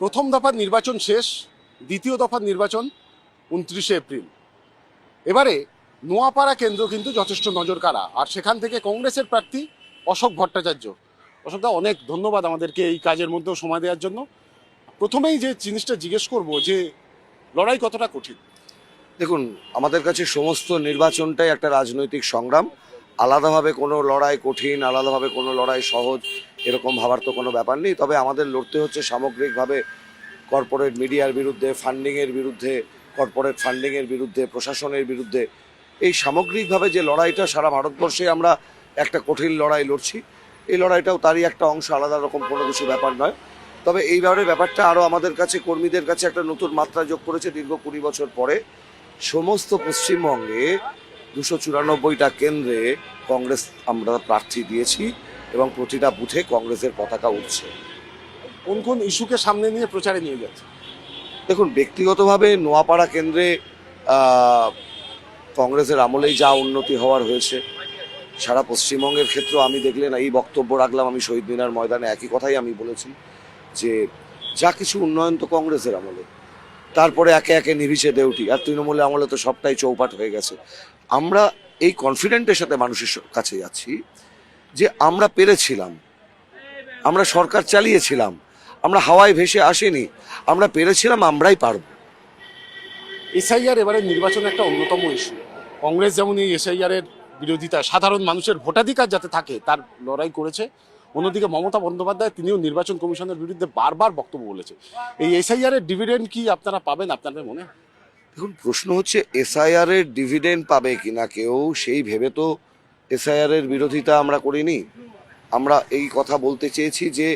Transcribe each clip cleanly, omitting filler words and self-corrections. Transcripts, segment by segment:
প্রথম দফার নির্বাচন শেষ, দ্বিতীয় দফার নির্বাচন 29শে এপ্রিল। এবারে নোয়াপাড়া কেন্দ্র কিন্তু যথেষ্ট নজর কাড়া, আর সেখান থেকে কংগ্রেসের প্রার্থী অশোক ভট্টাচার্য। অশোকদা, অনেক ধন্যবাদ আমাদেরকে এই কাজের মধ্যেও সময় দেওয়ার জন্য। প্রথমেই যে জিনিসটা জিজ্ঞেস করব যে লড়াই কতটা কঠিন। দেখুন, আমাদের কাছে সমস্ত নির্বাচনটাই একটা রাজনৈতিক সংগ্রাম। আলাদাভাবে কোনো লড়াই কঠিন, আলাদাভাবে কোনো লড়াই সহজ, এরকম ভাবার তো কোনো ব্যাপার নেই। তবে আমাদের লড়তে হচ্ছে সামগ্রিকভাবে কর্পোরেট মিডিয়ার বিরুদ্ধে, ফান্ডিংয়ের বিরুদ্ধে, কর্পোরেট ফান্ডিংয়ের বিরুদ্ধে, প্রশাসনের বিরুদ্ধে। এই সামগ্রিকভাবে যে লড়াইটা, সারা ভারতবর্ষে আমরা একটা কঠিন লড়াই লড়ছি। এই লড়াইটাও তারই একটা অংশ, আলাদা রকম কোনো কিছু ব্যাপার নয়। তবে এইবারে ব্যাপারটা আরও আমাদের কাছে, কর্মীদের কাছে একটা নতুন মাত্রা যোগ করেছে। দীর্ঘ 20 বছর পরে সমস্ত পশ্চিমবঙ্গে 294টা কেন্দ্রে কংগ্রেস আমরা প্রার্থী দিয়েছি এবং প্রতিটা বুথে কংগ্রেসের পতাকা উঠছে। কোন কোন ইস্যুকে সামনে নিয়ে প্রচারে নিয়ে যাচ্ছে? দেখুন, ব্যক্তিগতভাবে নোয়াপাড়া কেন্দ্রে কংগ্রেসের আমলেই যা উন্নতি হওয়ার হয়েছে, সারা পশ্চিমবঙ্গের ক্ষেত্রেও আমি দেখলেন এই বক্তব্য রাখলাম, আমি শহীদ মিনার ময়দানে একই কথাই আমি বলেছি যে যা কিছু উন্নয়ন তো কংগ্রেসের আমলে, তারপরে একে একে নিভিছে দেউটি, আর তৃণমূলের আমলে তো সবটাই চৌপাট হয়ে গেছে। আমরা এই কনফিডেন্টের সাথে মানুষের কাছে যাচ্ছি যে আমরা পেরেছিলাম, আমরা সরকার চালিয়েছিলাম, আমরা হাওয়ায় ভেসে আসিনি, আমরা পেরেছিলাম, আমরাই পারব। এসআইআর এবারে নির্বাচনে একটা অন্যতম ইস্যু। কংগ্রেস যেমন এই এসআইআর এর বিরোধিতা, সাধারণ মানুষের ভোটাধিকার যাতে থাকে তার লড়াই করেছে, অন্যদিকে মমতা বন্দ্যোপাধ্যায় তিনিও নির্বাচন কমিশনের বিরুদ্ধে বারবার বক্তব্য বলেছে। এই এসআইআর এর ডিভিডেন্ড কি আপনারা পাবেন, আপনাদের মনে হয়? দেখুন, প্রশ্ন হচ্ছে এসআইআর এর ডিভিডেন্ড পাবে কিনা কেউ, সেই ভেবে তো এসআইআর এর বিরোধিতা আমরা করিনি। আমরা এই কথা বলতে চেয়েছি যে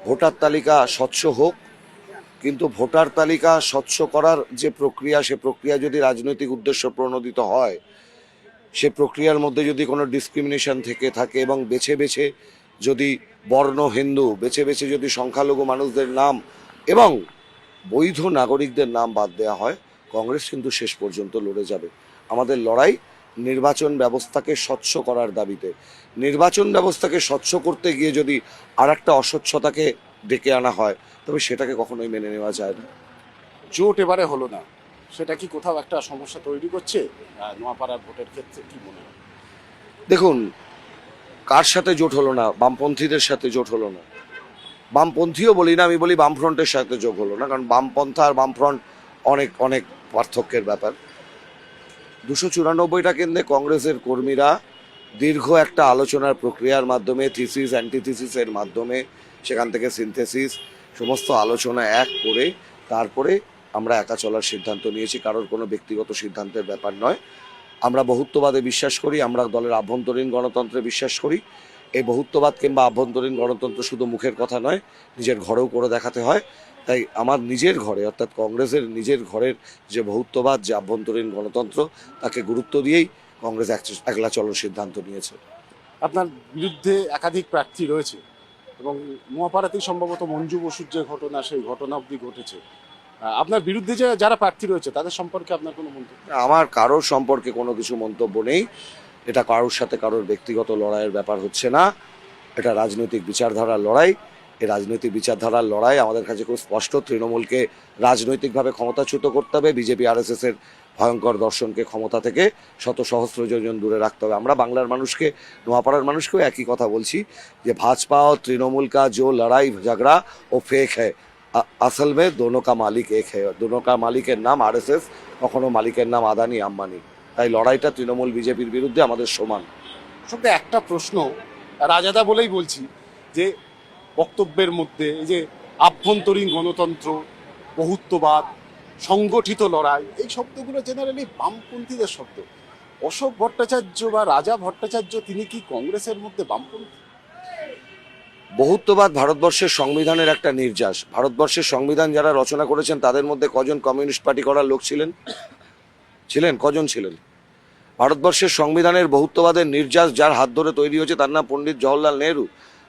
ভোটার তালিকা স্বচ্ছ হোক, কিন্তু ভোটার তালিকা স্বচ্ছ করার যে প্রক্রিয়া, সে প্রক্রিয়া যদি রাজনৈতিক উদ্দেশ্য প্রণোদিত হয়, সে প্রক্রিয়ার মধ্যে যদি কোনো ডিসক্রিমিনেশন থেকে থাকে এবং বেছে বেছে যদি বর্ণ হিন্দু, বেছে বেছে যদি সংখ্যালঘু মানুষদের নাম এবং বৈধ নাগরিকদের নাম বাদ দেওয়া হয়, কংগ্রেস কিন্তু শেষ পর্যন্ত লড়ে যাবে। আমাদের লড়াই নির্বাচন ব্যবস্থাকে স্বচ্ছ করার দাবিতে। নির্বাচন ব্যবস্থাকে স্বচ্ছ করতে গিয়ে যদি আর একটা অস্বচ্ছতাকে ডেকে আনা হয়, তবে সেটাকে কখনোই মেনে নেওয়া যায় না। জোট এবারে হলো না, সেটা কি কোথাও একটা সমস্যা তৈরি করছে নোয়াপাড়ার ভোটের ক্ষেত্রে, কি মনে হয়? দেখুন, কার সাথে জোট হলো না? বামপন্থীদের সাথে জোট হলো না। বামপন্থীও বলি না, আমি বলি বামফ্রন্টের সাথে যোগ হলো না, কারণ বামপন্থা আর বামফ্রন্ট অনেক অনেক পার্থক্যের ব্যাপার। 294টা কেন্দ্রে কংগ্রেসের কর্মীরা দীর্ঘ একটা আলোচনার প্রক্রিয়ার মাধ্যমে, থিসিস অ্যান্টিথিসিসের মাধ্যমে, সেখান থেকে সিনথেসিস, সমস্ত আলোচনা এক করে তারপরে আমরা একা চলার সিদ্ধান্ত নিয়েছি। কারোর কোনো ব্যক্তিগত সিদ্ধান্তের ব্যাপার নয়। আমরা বহুত্ববাদে বিশ্বাস করি, আমরা দলের আভ্যন্তরীণ গণতন্ত্রে বিশ্বাস করি। এই বহুত্ববাদ কিংবা আভ্যন্তরীণ গণতন্ত্র শুধু মুখের কথা নয়, নিজের ঘরেও করে দেখাতে হয়। তাই আমার নিজের ঘরে, অর্থাৎ কংগ্রেসের নিজের ঘরের যে বহুত্ববাদ, যে আভ্যন্তরীণ গণতন্ত্র, তাকে গুরুত্ব দিয়েই কংগ্রেস একলা চলার সিদ্ধান্ত নিয়েছে। আপনার বিরুদ্ধে একাধিক প্রার্থী রয়েছে এবং নোয়াপাড়াতেই সম্ভবত মঞ্জু বসুর যে ঘটনা, সেই ঘটনা অবধি ঘটেছে। আপনার বিরুদ্ধে যে যারা প্রার্থী রয়েছে তাদের সম্পর্কে আপনার কোনো মন্তব্য? আমার কারোর সম্পর্কে কোনো কিছু মন্তব্য নেই। এটা কারোর সাথে কারোর ব্যক্তিগত লড়াইয়ের ব্যাপার হচ্ছে না, এটা রাজনৈতিক বিচারধারার লড়াই। এই রাজনৈতিক বিচারধারার লড়াই আমাদের কাছে খুব স্পষ্ট। তৃণমূলকে রাজনৈতিকভাবে ক্ষমতাচ্যুত করতে হবে, বিজেপি আরএসএস এর ভয়ঙ্কর দর্শনকে ক্ষমতা থেকে শত সহস্র জন দূরে রাখতে হবে। আমরা বাংলার মানুষকে, নোয়াপাড়ার মানুষকেও একই কথা বলছি যে ভাজপা ও তৃণমূল কা जो লড়াই ঝগড়া ও ফেক है, আসল में दोनों का मालिक एक है। दोनों का মালিকের নাম আরএসএস, কখনো মালিকের নাম আদানি আম্বানি। তাই লড়াইটা তৃণমূল বিজেপির বিরুদ্ধে আমাদের সমান। সঙ্গে একটা প্রশ্ন রাজাদা বলেই বলছি, যে বক্তব্যের মধ্যে এই যে আভ্যন্তরীণ গণতন্ত্র, বহুত্ববাদ, সংগঠিত লড়াই, এই শব্দগুলো জেনারেলি বামপন্থীদের শব্দ। অশোক ভট্টাচার্য বা রাজা ভট্টাচার্য, তিনি কি কংগ্রেসের মধ্যে বামপন্থী? বহুত্ববাদ ভারতবর্ষের সংবিধানের একটা নির্যাস। ভারতবর্ষের সংবিধান যারা রচনা করেছেন তাদের মধ্যে কজন কমিউনিস্ট পার্টি করার লোক ছিলেন? কজন ছিলেন? ভারতবর্ষের সংবিধানের বহুত্ববাদের নির্যাস যার হাত ধরে তৈরি হয়েছে তার নাম পণ্ডিত জওহরলাল নেহরু,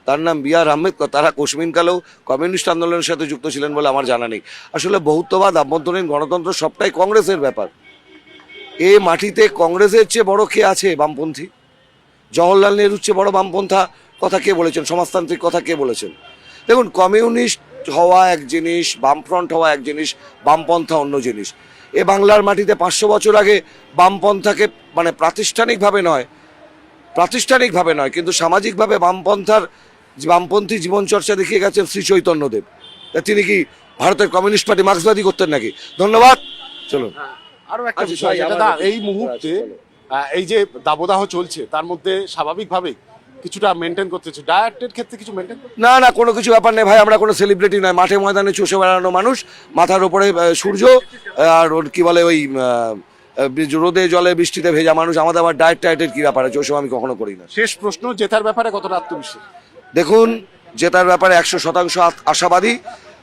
তার নাম বি.আর. আম্বেদকর। তারা কোশমিনকালেও কমিউনিস্ট আন্দোলনের সাথে যুক্ত ছিলেন বলে আমার জানা নেই। আসলে বহুত্ববাদ, আভ্যন্তরীণ গণতন্ত্র সবটাই কংগ্রেসের ব্যাপার। এ মাটিতে কংগ্রেসের চেয়ে বড় কে আছে বামপন্থী? জওহরলাল নেহরুর চেয়ে বড় বামপন্থা কথা কে বলেছেন? সমাজতান্ত্রিক কথা কে বলেছেন? দেখুন, কমিউনিস্ট হওয়া এক জিনিস, বামফ্রন্ট হওয়া এক জিনিস, বামপন্থা অন্য জিনিস। এ বাংলার মাটিতে 500 বছর আগে বামপন্থাকে মানে প্রাতিষ্ঠানিকভাবে নয় কিন্তু সামাজিকভাবে বামপন্থী জীবনচর্চা দেখিয়ে গেছেন শ্রী চৈতন্যদেব। তা তিনি কি ভারতের কমিউনিস্ট পার্টি মার্ক্সবাদী করতেন নাকি? ধন্যবাদ, চলুন। আরো একটা আচ্ছা, বিষয় ভাই, যেটা আমার- এই মুহূর্তে এই যে দাবদাহ চলছে তার মধ্যে স্বাভাবিকভাবে কিছুটা মেনটেন করতে হচ্ছে, ডায়েটের ক্ষেত্রে কিছু মেনটেন করতে না না, কোনো কিছু ব্যাপার নেই ভাই, আমরা কোনো সেলিব্রিটি নয়, মাঠে ময়দানে চষে বেড়ানো মানুষ, মাথার উপরে সূর্য, আর ওর কি বলে ওই রোদে জলে বৃষ্টিতে ভেজা মানুষ। আমাদের আবার ডায়েটের কি ব্যাপার আছে, ওসব আমি কখনো করি না। শেষ প্রশ্ন, জেতার ব্যাপারে কতটা আত্মবিশ্বাস? দেখুন, জেতার ব্যাপারে 100% আশাবাদী,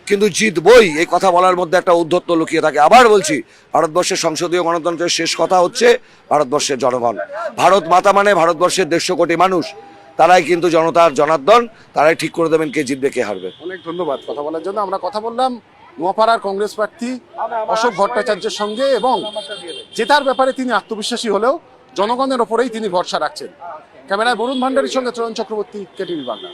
কিন্তু জিতবই এই কথা বলার মধ্যে একটা ঔদ্ধত্য লুকিয়ে থাকে। আবার বলছি, ভারতবর্ষের সংসদীয় গণতন্ত্রের শেষ কথা হচ্ছে ভারতবর্ষের জনগণ। ভারত মাতা মানে ভারতবর্ষের 150 কোটি মানুষ, তারাই কিন্তু জনতার জনার্দন, তারাই ঠিক করে দেবেন কে জিতবে কে হারবে। অনেক ধন্যবাদ কথা বলার জন্য। আমরা কথা বললাম নোয়াপাড়ার কংগ্রেস প্রার্থী অশোক ভট্টাচার্যের সঙ্গে, এবং জেতার ব্যাপারে তিনি আত্মবিশ্বাসী হলেও জনগণের ওপরেই তিনি ভরসা রাখছেন। ক্যামেরায় বরুণ ভান্ডারীর সঙ্গে চরণ চক্রবর্তী, কেটিভি বাংলা।